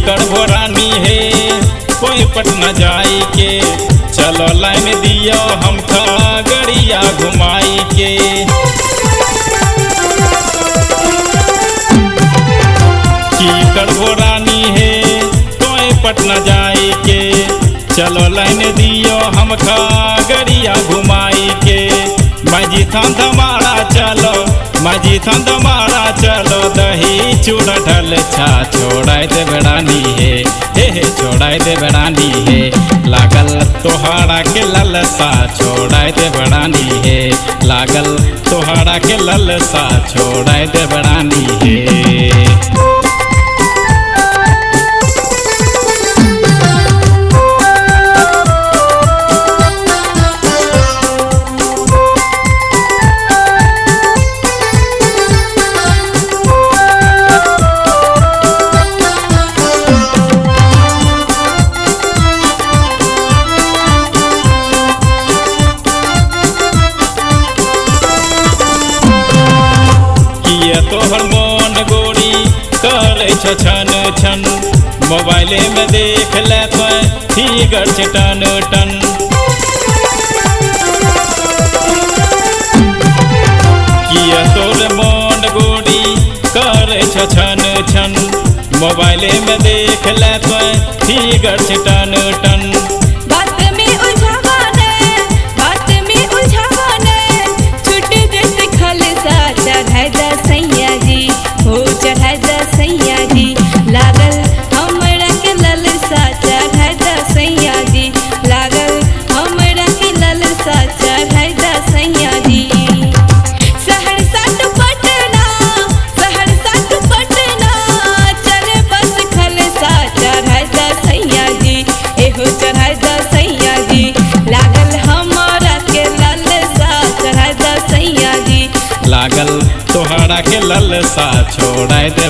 करबो रानी हे कोई पटना जाई के, चलो लाइन दियो हम खगड़िया घुमाई के। की करबो रानी हे कोई पटना जाई के, चलो लाइन दियो हम खगड़िया घुमाई के। माझी थंदमारा चलो, माझी थंदमारा चलो, दही चूड़ा ढल छा छोड़ाई दे बेड़ानी हे छोड़ाई दे बेड़ानी हे। लागल तोहरा के ललसा छोड़ाई दे बेड़ानी हे, लागल तोहरा के ललसा छोड़ाई दे बेड़ानी हे। तोहर मन गोरी करे छन छन, मोबाइले में देख ले फिगर टन टन। किया तोर मन गोरी करे छन छन, मोबाइले में देख ले फिगर टन टन। लागल तोहरा के ललसा छोड़ाई दे